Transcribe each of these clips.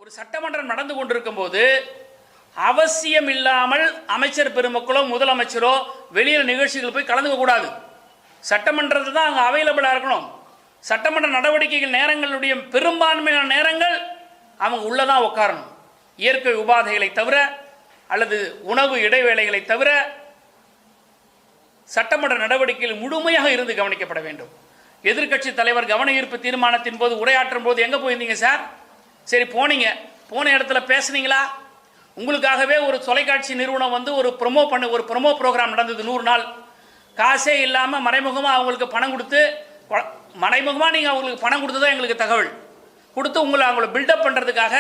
ஒரு சட்டமன்றம் நடந்து கொண்டிருக்கும் போது அவசியம் இல்லாமல் அமைச்சர் பெருமக்களோ முதலமைச்சரோ வெளியில் நிகழ்ச்சிகள் போய் கலந்துக்க கூடாது. சட்டமன்றத்தில் தான் அங்கே அவைலபிளாக இருக்கணும். சட்டமன்ற நடவடிக்கைகள் நேரங்களுடைய பெரும்பான்மையான நேரங்கள் அவங்க உள்ளதான் உட்காரணும். இயற்கை உபாதைகளை தவிர அல்லது உணவு இடைவேளைகளை தவிர சட்டமன்ற நடவடிக்கைகள் முழுமையாக இருந்து கவனிக்கப்பட வேண்டும். எதிர்க்கட்சி தலைவர் கவன ஈர்ப்பு தீர்மானத்தின் போது உரையாற்றும் போது எங்கே போயிருந்தீங்க சார்? சரி போனீங்க, போன இடத்துல பேசுனீங்களா? உங்களுக்காகவே ஒரு தொலைக்காட்சி நிறுவனம் வந்து ஒரு ப்ரொமோ ப்ரோக்ராம் நடந்தது 100 நாள். காசே இல்லாமல் மறைமுகமாக அவங்களுக்கு பணம் கொடுத்து, மறைமுகமாக நீங்கள் அவங்களுக்கு பணம் கொடுத்ததா எங்களுக்கு தகவல் கொடுத்து அவங்கள பில்டப் பண்ணுறதுக்காக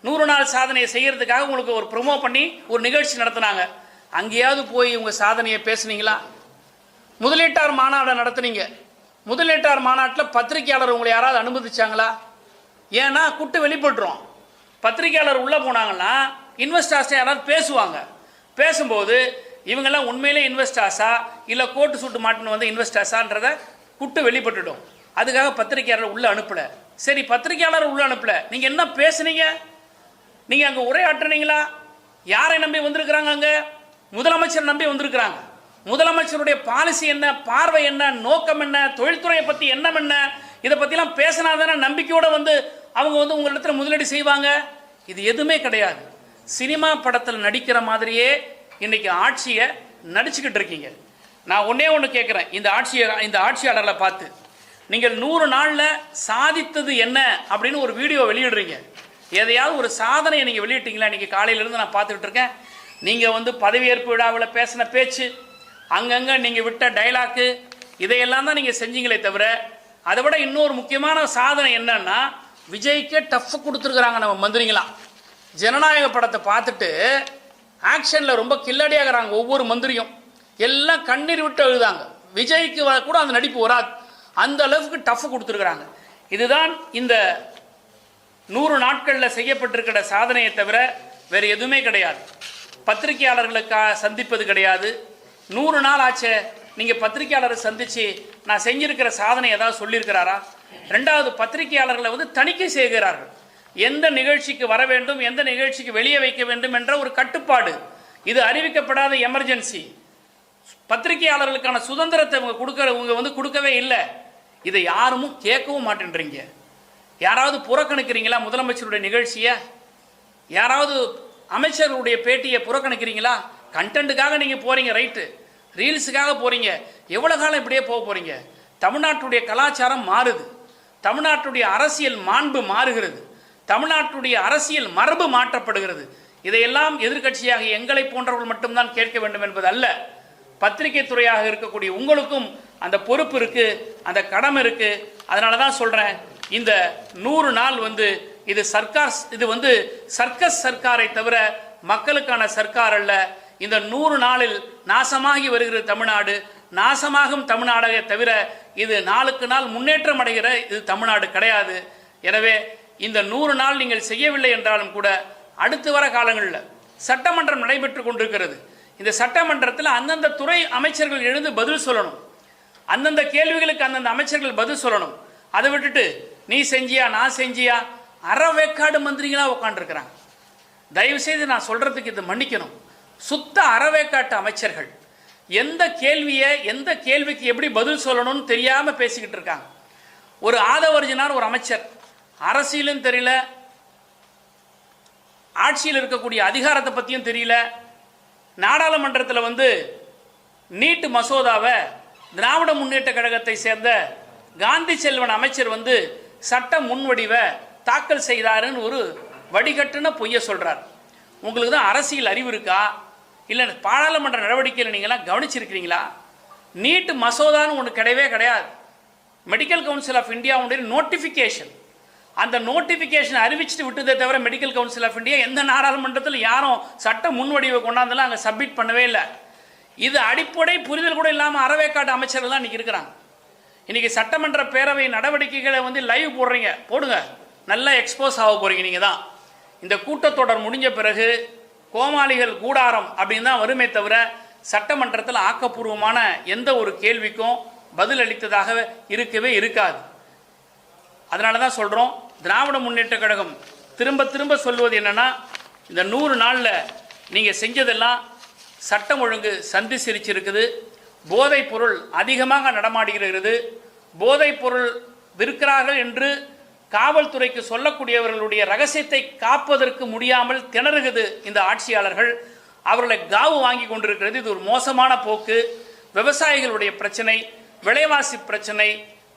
100 நாள் சாதனையை செய்கிறதுக்காக உங்களுக்கு ஒரு ப்ரொமோ பண்ணி ஒரு நிகழ்ச்சி நடத்தினாங்க. அங்கேயாவது போய் உங்கள் சாதனையை பேசுனீங்களா? முதலீட்டார் மாநாடு நடத்துனீங்க. முதலீட்டார் மாநாட்டில் பத்திரிகையாளர் உங்களை யாராவது அனுமதிச்சாங்களா? ஏன்னா குட்டு வெளிப்பட்டுரும். பத்திரிகையாளர் உள்ளே போனாங்கன்னா இன்வெஸ்டர்ஸ் யாராவது பேசுவாங்க. பேசும்போது இவங்கெல்லாம் உண்மையிலே இன்வெஸ்டர்ஸா இல்லை கோட்டு சூட்டு மாட்டுன்னு வந்து இன்வெஸ்டர்ஸான்றதை குட்டு வெளிப்பட்டுடும். அதுக்காக பத்திரிகையாளர் உள்ளே அனுப்பலை. சரி, பத்திரிகையாளர் உள்ளே அனுப்பலை, நீங்கள் என்ன பேசுனீங்க? நீங்கள் அங்கே உரையாற்றுனீங்களா? யாரை நம்பி வந்திருக்கிறாங்க? அங்கே முதலமைச்சர் நம்பி வந்திருக்கிறாங்க. முதலமைச்சருடைய பாலிசி என்ன, பார்வை என்ன, நோக்கம் என்ன, தொழில்துறையை பற்றி எண்ணம் என்ன, இதை பற்றிலாம் பேசினாதானே நம்பிக்கையோடு வந்து அவங்க வந்து உங்களிடத்துல முதலீடு செய்வாங்க. இது எதுவுமே கிடையாது. சினிமா படத்தில் நடிக்கிற மாதிரியே இன்னைக்கு ஆட்சியை நடிச்சுக்கிட்டு இருக்கீங்க. நான் ஒன்று கேட்குறேன், இந்த ஆட்சியாளர்களை பார்த்து நீங்கள் 100 நாளில் சாதித்தது என்ன அப்படின்னு ஒரு வீடியோ வெளியிடுறீங்க. எதையாவது ஒரு சாதனையை நீங்கள் வெளியிட்டீங்களா? இன்றைக்கி காலையிலேருந்து நான் பார்த்துக்கிட்டு இருக்கேன். நீங்கள் வந்து பதவியேற்பு விழாவில் பேசின பேச்சு, அங்கங்கே நீங்கள் விட்ட டைலாக்கு, இதையெல்லாம் தான் நீங்கள் செஞ்சீங்களே தவிர, அதை விட இன்னொரு முக்கியமான சாதனை என்னன்னா, விஜய்க்கே டஃப் கொடுத்துருக்குறாங்க நம்ம மந்திரிங்களாம். ஜனநாயக படத்தை பார்த்துட்டு ஆக்ஷனில் ரொம்ப கில்லடியாகிறாங்க ஒவ்வொரு மந்திரியும். எல்லாம் கண்ணீர் விட்டு எழுதாங்க. விஜய்க்கு கூட அந்த நடிப்பு வராது, அந்த அளவுக்கு டஃப் கொடுத்துருக்குறாங்க. இதுதான் இந்த 100 நாட்களில் செய்யப்பட்டிருக்கிற சாதனையை தவிர வேறு எதுவுமே கிடையாது. பத்திரிகையாளர்களுக்காக சந்திப்பது கிடையாது. 100 நாள் ஆச்சு, நீங்கள் பத்திரிகையாளரை சந்தித்து நான் செஞ்சிருக்கிற சாதனை ஏதாவது சொல்லியிருக்கிறாரா? ரெண்டாவது, பத்திரிகையாளர்களை வந்து தணிக்கை செய்கிறார்கள். எந்த நிகழ்ச்சிக்கு வர வேண்டும், எந்த நிகழ்ச்சிக்கு வெளியே வைக்க வேண்டும் என்ற ஒரு கட்டுப்பாடு. இது அறிவிக்கப்படாத எமர்ஜென்சி. பத்திரிகையாளர்களுக்கான சுதந்திரத்தை இவங்க வந்து கொடுக்கவே இல்லை. இதை யாரும் கேட்கவும் மாட்டேன்றீங்க. யாராவது புறக்கணிக்கிறீங்களா முதலமைச்சருடைய நிகழ்ச்சியை? யாராவது அமைச்சர்களுடைய பேட்டியை புறக்கணிக்கிறீங்களா? கண்டென்ட்டுக்காக நீங்கள் போகிறீங்க, ரைட்டு, ரீல்ஸுக்காக போகிறீங்க. எவ்வளோ காலம் இப்படியே போக போகிறீங்க? தமிழ்நாட்டுடைய கலாச்சாரம் மாறுது, தமிழ்நாட்டுடைய அரசியல் மாண்பு மாறுகிறது, தமிழ்நாட்டுடைய அரசியல் மரபு மாற்றப்படுகிறது. இதையெல்லாம் எதிர்க்கட்சியாக எங்களை போன்றவர்கள் மட்டும்தான் கேட்க வேண்டும் என்பது அல்ல. பத்திரிகை துறையாக இருக்கக்கூடிய உங்களுக்கும் அந்த பொறுப்பு இருக்கு, அந்த கடமை இருக்கு. அதனால தான் சொல்றேன், இந்த 100 நாள் வந்து இது வந்து சர்க்கஸ் சர்க்காரை தவிர மக்களுக்கான சர்க்கார் அல்ல. இந்த 100 நாளில் நாசமாகி வருகிற தமிழ்நாடு, நாசமாகும் தமிழ்நாடை தவிர இது நாளுக்கு நாள் முன்னேற்றம் அடைகிற இது தமிழ்நாடு கிடையாது. எனவே இந்த 100 நாள் நீங்கள் செய்யவில்லை என்றாலும் கூட அடுத்து வர காலங்களில் சட்டமன்றம் நடைபெற்று கொண்டிருக்கிறது. இந்த சட்டமன்றத்தில் அந்தந்த துறை அமைச்சர்கள் எழுந்து பதில் சொல்லணும். அந்தந்த கேள்விகளுக்கு அந்தந்த அமைச்சர்கள் பதில் சொல்லணும். அதை விட்டுட்டு நீ செஞ்சியா நான் செஞ்சியா அறவேக்காடு மந்திரிகளாக உட்காந்துருக்கிறாங்க. தயவு செய்து நான் சொல்றதுக்கு இது மன்னிக்கணும். சுத்த அறவேக்காட்டு அமைச்சர்கள் எந்த கேள்விக்கு எப்படி பதில் சொல்லணும்னு தெரியாம பேசிக்கிட்டு இருக்காங்க. ஒரு ஆதவர்ஜினார் ஒரு அமைச்சர், அரசியலும் தெரியல, ஆட்சியில் இருக்கக்கூடிய அதிகாரத்தை பற்றியும் தெரியல. நாடாளுமன்றத்தில் வந்து நீட் மசோதாவை திராவிட முன்னேற்ற கழகத்தை சேர்ந்த காந்தி செல்வன் அமைச்சர் வந்து சட்ட முன்வடிவை தாக்கல் செய்தாருன்னு ஒரு வடிகட்டுன பொய்ய சொல்றார். உங்களுக்கு தான் அரசியல் அறிவு இருக்கா? இல்லை பாராளுமன்ற நடவடிக்கையில் நீங்களாம் கவனிச்சிருக்கிறீங்களா? நீட் மசோதான்னு ஒன்று கிடையவே கிடையாது. மெடிக்கல் கவுன்சில் ஆஃப் இந்தியாவுடைய நோட்டிஃபிகேஷன், அந்த நோட்டிஃபிகேஷன் அறிவிச்சுட்டு விட்டதே தவிர மெடிக்கல் கவுன்சில் ஆஃப் இந்தியா எந்த நாடாளுமன்றத்தில் யாரும் சட்ட முன்வடிவை கொண்டாந்தாலும் அங்கே சப்மிட் பண்ணவே இல்லை. இது அடிப்படை புரிதல் கூட இல்லாமல் அறவேக்காட்டு அமைச்சர்கள் தான் இன்றைக்கி இருக்கிறாங்க. இன்றைக்கி சட்டமன்ற பேரவை நடவடிக்கைகளை வந்து லைவ் போடுறீங்க, போடுங்க, நல்லா எக்ஸ்போஸ் ஆக போகிறீங்க. நீங்கள் தான் இந்த கூட்டத்தொடர் முடிஞ்ச பிறகு கோமாளிகள் கூடாரம் அப்படின்னு தான் வருமே தவிர சட்டமன்றத்தில் ஆக்கப்பூர்வமான எந்த ஒரு கேள்விக்கும் பதில் அளித்ததாக இருக்கவே இருக்காது. அதனால தான் சொல்கிறோம், திராவிட முன்னேற்ற கழகம் திரும்ப திரும்ப சொல்வது என்னன்னா, இந்த 100 நாளில் நீங்கள் செஞ்சதெல்லாம் சட்டம் ஒழுங்கு சந்தி சிரிச்சிருக்குது. போதைப் பொருள் அதிகமாக நடமாடுகிறது. போதைப் பொருள் விற்கிறார்கள் என்று காவல்துறைக்கு சொல்லக்கூடியவர்களுடைய ரகசியத்தை காப்பதற்கு முடியாமல் திணறுகிறது இந்த ஆட்சியாளர்கள். அவர்களை காவு வாங்கி கொண்டிருக்கிறது. இது ஒரு மோசமான போக்கு. விவசாயிகளுடைய பிரச்சனை, விலைவாசி பிரச்சனை,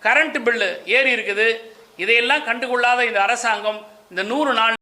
கரண்ட் பில்லு ஏறி இருக்குது. இதையெல்லாம் கண்டுகொள்ளாத இந்த அரசாங்கம் இந்த 100 நாள்